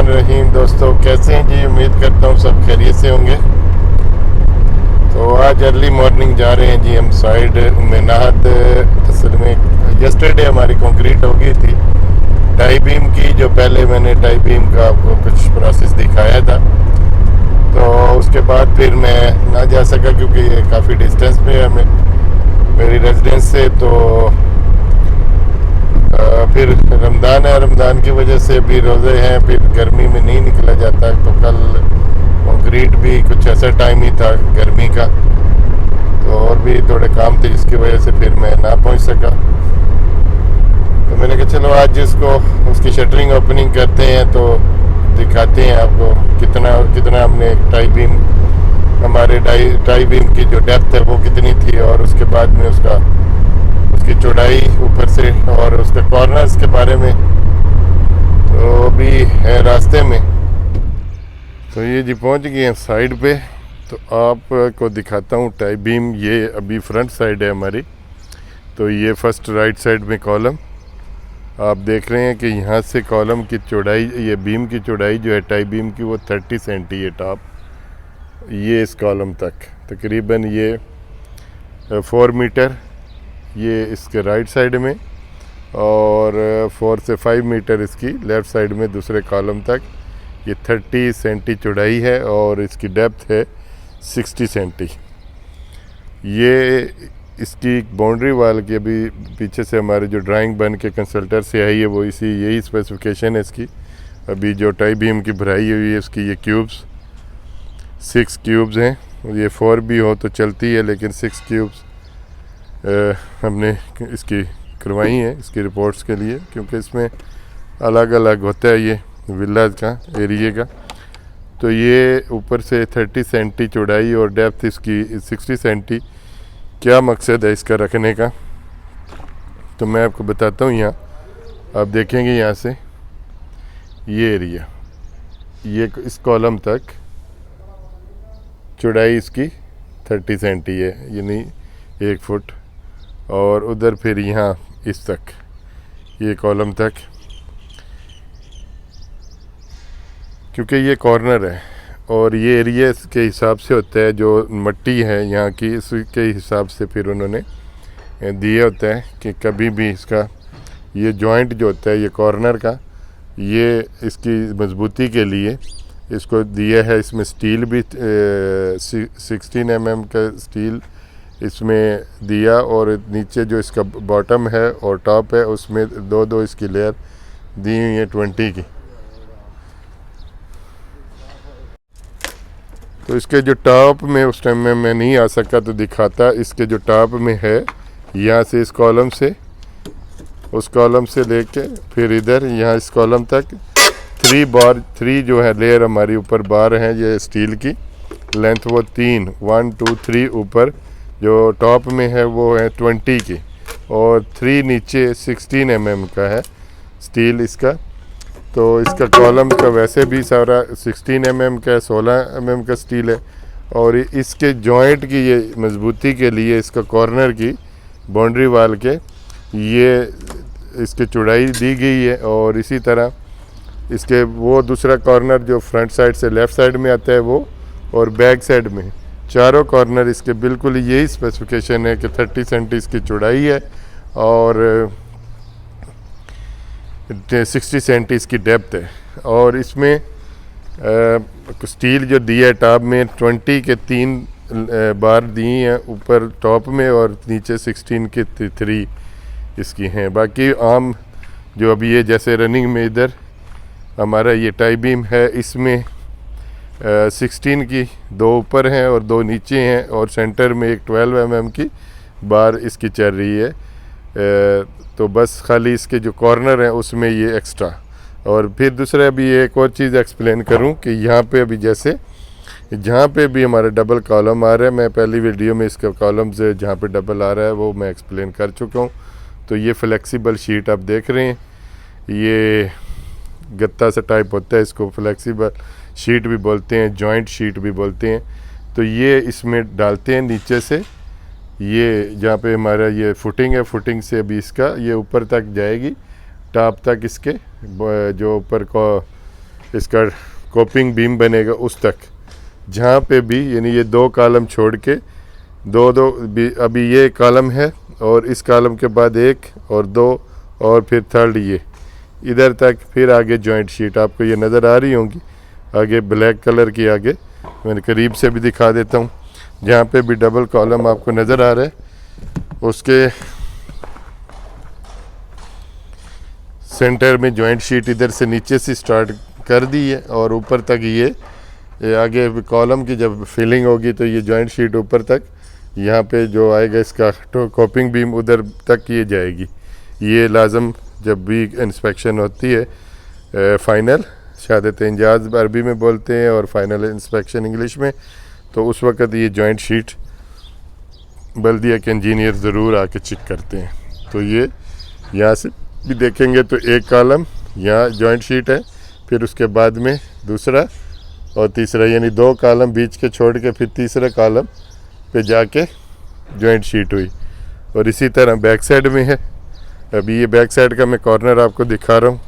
बिस्मिल्लाहिर्रहमानिर्रहीम। दोस्तों कैसे हैं जी? उम्मीद करता हूँ सब खैरियत से होंगे। तो आज अर्ली मॉर्निंग जा रहे हैं जी हम साइड में नाहद। असल में यस्टरडे हमारी कंक्रीट हो गई थी टाई बीम की, जो पहले मैंने टाई बीम का आपको कुछ प्रोसेस दिखाया था। तो उसके बाद फिर मैं ना जा सका क्योंकि ये काफ़ी डिस्टेंस पे है मेरी रेजिडेंस से। तो फिर रमज़ान है, रमज़ान की वजह से भी रोज़े हैं, फिर गर्मी में नहीं निकला जाता। तो कल कंक्रीट भी कुछ ऐसा टाइम ही था गर्मी का, तो और भी थोड़े काम थे जिसकी वजह से फिर मैं ना पहुंच सका। तो मैंने कहा चलो आज इसको उसकी शटरिंग ओपनिंग करते हैं तो दिखाते हैं आपको कितना कितना हमने टाई बीम, हमारे टाई बीम की जो डेप्थ है वो कितनी थी, और उसके बाद में उसकी चौड़ाई ऊपर से और उसके कॉर्नर्स के बारे में। तो अभी है रास्ते में। तो ये जी पहुंच गए हैं साइड पे। तो आपको दिखाता हूँ टाई बीम। ये अभी फ्रंट साइड है हमारी। तो ये फर्स्ट राइट साइड में कॉलम आप देख रहे हैं कि यहाँ से कॉलम की चौड़ाई, ये बीम की चौड़ाई जो है टाई बीम की वो 30 सेंटी है टॉप, ये इस कॉलम तक तकरीबन ये 4 मीटर ये इसके राइट साइड में, और 4 से 5 मीटर इसकी लेफ़्ट साइड में दूसरे कॉलम तक। ये 30 सेंटी चौड़ाई है और इसकी डेप्थ है 60 सेंटी। ये इसकी बाउंड्री वाल की अभी पीछे से हमारे जो ड्राइंग बन के कंसल्टर से आई है वो यही स्पेसिफिकेशन है इसकी। अभी जो टाई बीम की भराई हुई है उसकी ये क्यूब्स 6 क्यूब्स हैं। ये 4 भी हो तो चलती है, लेकिन 6 क्यूब्स हमने इसकी करवाई हैं इसकी रिपोर्ट्स के लिए, क्योंकि इसमें अलग अलग होता है ये विलाज का एरिए का। तो ये ऊपर से 30 सेंटी चौड़ाई और डेप्थ इसकी 60 सेंटी। क्या मकसद है इसका रखने का, तो मैं आपको बताता हूँ। यहाँ आप देखेंगे यहाँ से ये एरिया, ये इस कॉलम तक चौड़ाई इसकी 30 सेंटी है, यानी 1 फुट, और उधर फिर यहाँ इस तक ये कॉलम तक, क्योंकि ये कॉर्नर है और ये एरिया के हिसाब से होता है, जो मट्टी है यहाँ की इसके हिसाब से फिर उन्होंने दिया होता है कि कभी भी इसका ये जॉइंट जो होता है ये कॉर्नर का, ये इसकी मजबूती के लिए इसको दिया है। इसमें स्टील भी 16 mm का स्टील इसमें दिया, और नीचे जो इसका बॉटम है और टॉप है उसमें दो इसकी लेयर दी हुई है 20 की। तो इसके जो टॉप में उस टाइम में मैं नहीं आ सका तो दिखाता, इसके जो टॉप में है यहाँ से इस कॉलम से उस कॉलम से लेके फिर इधर यहाँ इस कॉलम तक 3 जो है लेयर हमारी ऊपर बार हैं ये स्टील की, लेंथ वो 1 2 3 ऊपर जो टॉप में है वो है 20 की, और 3 नीचे 16 mm का है स्टील इसका। तो इसका कॉलम का वैसे भी सारा 16 mm का 16 mm का स्टील है, और इसके जॉइंट की ये मजबूती के लिए इसका कॉर्नर की बाउंड्री वाल के ये इसकी चौड़ाई दी गई है। और इसी तरह इसके वो दूसरा कॉर्नर जो फ्रंट साइड से लेफ़्ट साइड में आता है वो, और बैक साइड में चारों कॉर्नर इसके बिल्कुल यही स्पेसिफिकेशन है कि 30 सेंटी इसकी चौड़ाई है और 60 सेंटी इसकी डेप्थ है। और इसमें स्टील जो दिया है टॉप में 20 के 3 बार दी हैं ऊपर टॉप में, और नीचे 16 के 3 इसकी हैं। बाकी आम जो अभी ये जैसे रनिंग में इधर हमारा ये टाई बीम है, इसमें 16 की 2 ऊपर हैं और 2 नीचे हैं, और सेंटर में एक 12 mm की बार इसकी चल रही है। तो बस खाली इसके जो कॉर्नर हैं उसमें ये एक्स्ट्रा। और फिर दूसरा अभी एक और चीज़ एक्सप्लेन करूं कि यहाँ पे अभी जैसे जहाँ पे भी हमारा डबल कॉलम आ रहा है, मैं पहली वीडियो में इसका कॉलम से जहाँ पे डबल आ रहा है वो मैं एक्सप्लेन कर चुका हूँ। तो ये फ्लेक्सिबल शीट आप देख रहे हैं, ये गत्ता सा टाइप होता है, इसको फ्लेक्सिबल शीट भी बोलते हैं, जॉइंट शीट भी बोलते हैं। तो ये इसमें डालते हैं नीचे से, ये जहाँ पे हमारा ये फुटिंग है, फुटिंग से अभी इसका ये ऊपर तक जाएगी, टॉप तक इसके जो ऊपर को इसका कोपिंग बीम बनेगा उस तक, जहाँ पे भी यानी ये 2 कॉलम छोड़ के अभी ये कॉलम है और इस कॉलम के बाद 1 और 2 और फिर 3rd ये इधर तक, फिर आगे जॉइंट शीट आपको ये नज़र आ रही होंगी आगे ब्लैक कलर की। आगे मैंने करीब से भी दिखा देता हूँ, जहाँ पे भी डबल कॉलम आपको नज़र आ रहा है उसके सेंटर में जॉइंट शीट इधर से नीचे से स्टार्ट कर दी है और ऊपर तक ये आगे कॉलम की जब फिलिंग होगी तो ये जॉइंट शीट ऊपर तक यहाँ पे जो आएगा इसका कोपिंग बीम उधर तक ये जाएगी। ये लाजम जब भी इंस्पेक्शन होती है फ़ाइनल शहादत इंजाज़ अरबी में बोलते हैं और फाइनल इंस्पेक्शन इंग्लिश में, तो उस वक़्त ये जॉइंट शीट बल्दिया के इंजीनियर ज़रूर आके चेक करते हैं। तो ये यहाँ से भी देखेंगे तो 1 कॉलम यहाँ जॉइंट शीट है, फिर उसके बाद में दूसरा और तीसरा, यानी 2 कॉलम बीच के छोड़ के फिर तीसरा कॉलम पे जाके जॉइंट शीट हुई। और इसी तरह बैक साइड में है। अभी ये बैक साइड का मैं कॉर्नर आपको दिखा रहा हूँ,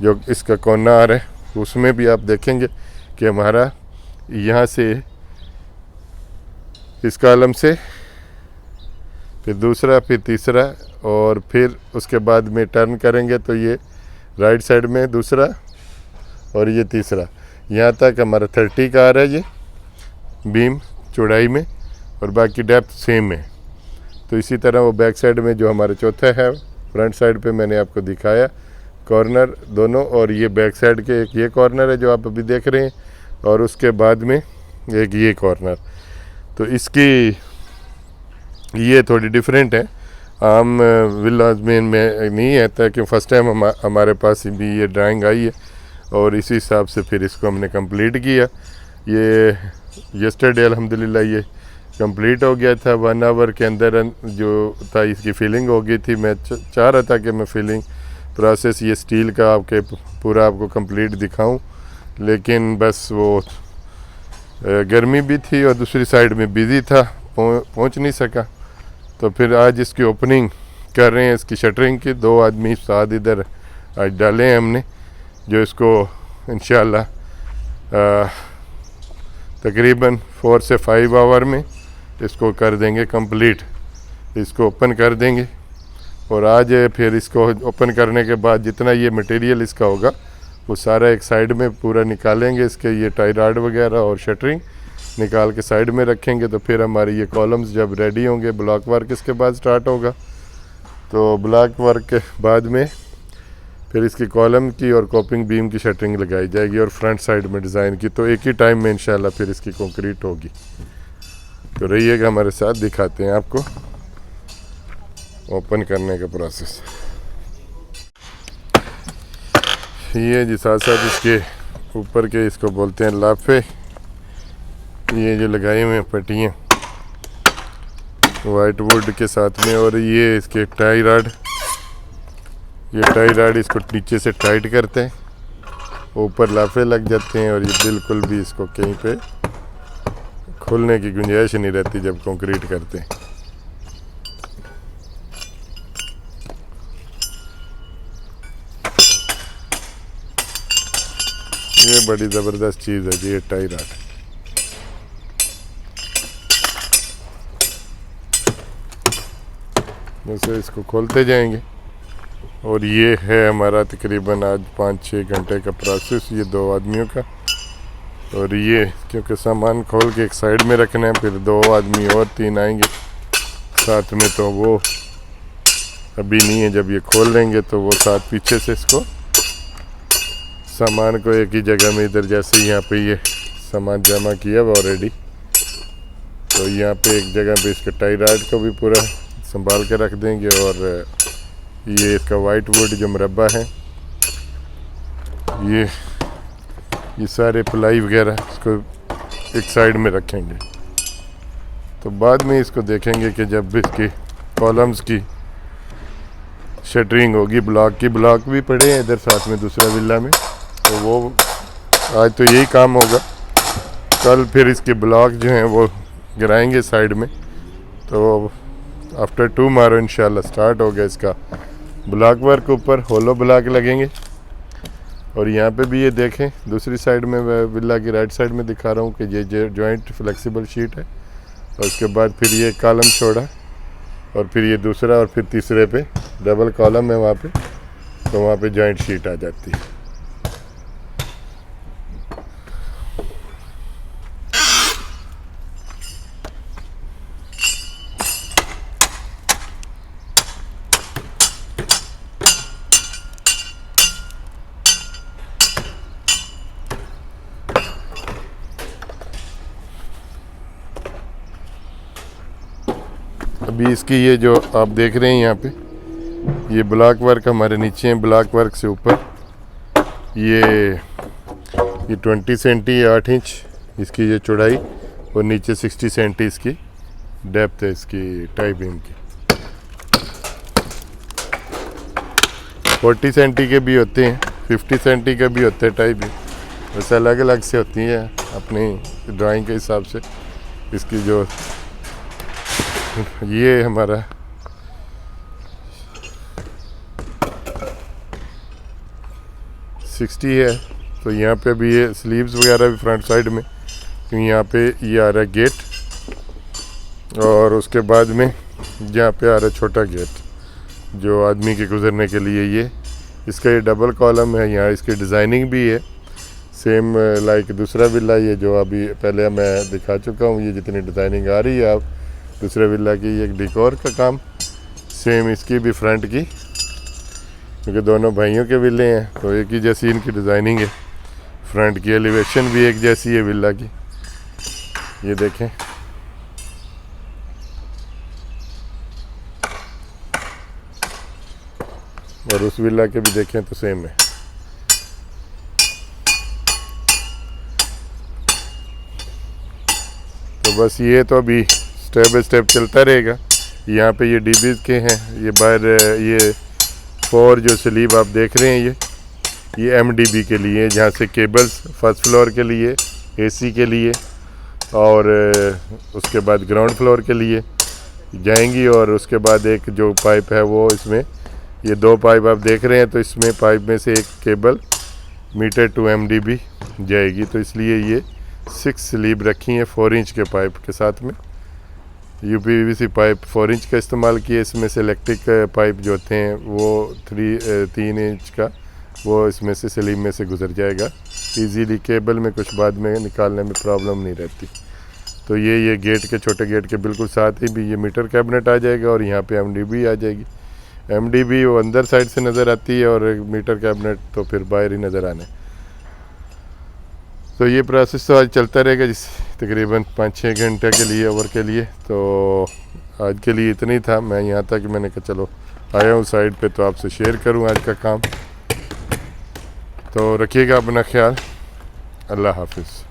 जो इसका कोना आ रहा है उसमें भी आप देखेंगे कि हमारा यहाँ से इस कॉलम से फिर दूसरा फिर तीसरा और फिर उसके बाद में टर्न करेंगे तो ये राइट साइड में दूसरा और ये तीसरा, यहाँ तक हमारा 30 का आ रहा है ये बीम चौड़ाई में और बाकी डेप्थ सेम है। तो इसी तरह वो बैक साइड में जो हमारा चौथा है, फ्रंट साइड पे मैंने आपको दिखाया कॉर्नर दोनों, और ये बैक साइड के एक ये कॉर्नर है जो आप अभी देख रहे हैं और उसके बाद में एक ये कॉर्नर। तो इसकी ये थोड़ी डिफरेंट है, आम विलाज में नहीं आता कि फ़र्स्ट टाइम हमारे पास भी ये ड्राइंग आई है और इसी हिसाब से फिर इसको हमने कंप्लीट किया। ये यस्टरडे अल्हम्दुलिल्लाह ये कंप्लीट हो गया था 1 आवर के अंदर जो था इसकी फिलिंग हो गई थी। मैं चाह रहा था कि मैं फिलिंग प्रोसेस ये स्टील का पूरा आपको कंप्लीट दिखाऊं, लेकिन बस वो गर्मी भी थी और दूसरी साइड में बिज़ी था, पहुंच नहीं सका। तो फिर आज इसकी ओपनिंग कर रहे हैं, इसकी शटरिंग की। 2 आदमी साथ इधर आज डाले हैं हमने, जो इसको इंशाल्लाह तकरीबन 4 से 5 आवर में इसको कर देंगे कंप्लीट, इसको ओपन कर देंगे। और आज फिर इसको ओपन करने के बाद जितना ये मटेरियल इसका होगा वो सारा एक साइड में पूरा निकालेंगे, इसके ये टाई रॉड वगैरह और शटरिंग निकाल के साइड में रखेंगे। तो फिर हमारे ये कॉलम्स जब रेडी होंगे, ब्लॉक वर्क इसके बाद स्टार्ट होगा। तो ब्लॉक वर्क के बाद में फिर इसकी कॉलम की और कोपिंग बीम की शटरिंग लगाई जाएगी और फ्रंट साइड में डिज़ाइन की। तो एक ही टाइम में इंशाल्लाह फिर इसकी कंक्रीट होगी। तो रहिएगा हमारे साथ, दिखाते हैं आपको ओपन करने का प्रोसेस। ये जी साथ साथ इसके ऊपर के इसको बोलते हैं लाफे, ये जो लगाए हुए हैं पट्टियाँ वाइट वुड के साथ में, और ये इसके टाई रॉड, ये टाई रॉड इसको नीचे से टाइट करते हैं, ऊपर लाफे लग जाते हैं और ये बिल्कुल भी इसको कहीं पे खुलने की गुंजाइश नहीं रहती जब कंक्रीट करते हैं। ये बड़ी ज़बरदस्त चीज़ है जी, ये टाई रॉड। वैसे इसको खोलते जाएंगे। और ये है हमारा तकरीबन आज 5-6 घंटे का प्रोसेस, ये 2 आदमियों का। और ये क्योंकि सामान खोल के एक साइड में रखना है, फिर 2 आदमी और 3 आएंगे साथ में, तो वो अभी नहीं है। जब ये खोल लेंगे तो वो साथ पीछे से इसको सामान को एक ही जगह में, इधर जैसे यहाँ पे ये सामान जमा किया हुआ ऑलरेडी, तो यहाँ पे एक जगह पे इसके टाई रॉड को भी पूरा संभाल के रख देंगे। और ये इसका वाइट वुड जो मुरब्बा है, ये सारे प्लाई वगैरह इसको एक साइड में रखेंगे। तो बाद में इसको देखेंगे कि जब इसकी कॉलम्स की शटरिंग होगी, ब्लॉक भी पड़े हैं इधर साथ में दूसरा विला में, तो वो आज तो यही काम होगा। कल फिर इसके ब्लॉक जो हैं वो गिराएंगे साइड में। तो आफ्टर टुमारो इंशाल्लाह स्टार्ट हो गया इसका ब्लॉक वर्क। ऊपर होलो ब्लॉक लगेंगे और यहाँ पे भी ये देखें, दूसरी साइड में विला की राइट साइड में दिखा रहा हूँ कि ये जॉइंट फ्लेक्सिबल शीट है। और उसके बाद फिर ये कॉलम छोड़ा और फिर ये दूसरा और फिर तीसरे पे डबल कॉलम है वहाँ पे, तो वहाँ पे जॉइंट शीट आ जाती है। अभी इसकी ये जो आप देख रहे हैं यहाँ पे, ये ब्लॉक वर्क हमारे नीचे है, ब्लॉक वर्क से ऊपर ये 20 सेंटी 8 इंच इसकी ये चौड़ाई और नीचे 60 सेंटी इसकी डेप्थ है इसकी टाई बीम की। 40 सेंटी के भी होते हैं, 50 सेंटी के भी होते हैं टाई बीम, वैसे अलग अलग से होती हैं अपनी ड्राइंग के हिसाब से। इसकी जो ये हमारा सिक्सटी है, तो यहाँ पे भी ये स्लीव्स वगैरह भी फ्रंट साइड में, क्योंकि यहाँ पे ये आ रहा है गेट और उसके बाद में यहाँ पे आ रहा है छोटा गेट जो आदमी के गुजरने के लिए। ये इसका ये डबल कॉलम है, यहाँ इसकी डिज़ाइनिंग भी है सेम लाइक दूसरा विला ये जो अभी पहले मैं दिखा चुका हूँ। ये जितनी डिज़ाइनिंग आ रही है आप दूसरे विला की, ये डिकोर का काम सेम इसकी भी फ्रंट की, क्योंकि दोनों भाइयों के विले हैं तो एक ही जैसी इनकी डिज़ाइनिंग है। फ्रंट की एलिवेशन भी एक जैसी है विला की, ये देखें। और उस विला के भी देखें तो सेम है। तो बस ये तो अभी स्टेप बाय स्टेप चलता रहेगा। यहाँ पे ये डीबीज के हैं, ये बाहर ये 4 जो स्लीव आप देख रहे हैं ये एमडीबी के लिए, जहाँ से केबल्स फर्स्ट फ्लोर के लिए, एसी के लिए और उसके बाद ग्राउंड फ्लोर के लिए जाएंगी। और उसके बाद एक जो पाइप है वो इसमें ये 2 पाइप आप देख रहे हैं, तो इसमें पाइप में से एक केबल मीटर टू एमडीबी जाएगी। तो इसलिए ये 6 स्लीव रखी हैं 4 इंच के पाइप के साथ में। यूपीवीसी पाइप 4 इंच का इस्तेमाल किया, इसमें से इलेक्ट्रिक पाइप जो होते हैं वो 3 इंच का वो इसमें से स्लीव में से गुजर जाएगा इजीली। केबल में कुछ बाद में निकालने में प्रॉब्लम नहीं रहती। तो ये गेट के छोटे गेट के बिल्कुल साथ ही भी ये मीटर कैबिनेट आ जाएगा और यहाँ पे एमडीबी आ जाएगी। एमडीबी वो अंदर साइड से नज़र आती है और मीटर कैबिनेट तो फिर बाहर ही नज़र आने। तो ये प्रोसेस तो आज चलता रहेगा जिस तकरीबन 5-6 घंटे के लिए ओवर के लिए। तो आज के लिए इतना ही था। मैं यहाँ तक मैंने कहा चलो आया हूँ साइड पे तो आपसे शेयर करूँ आज का काम। तो रखिएगा अपना ख्याल। अल्लाह हाफिज़।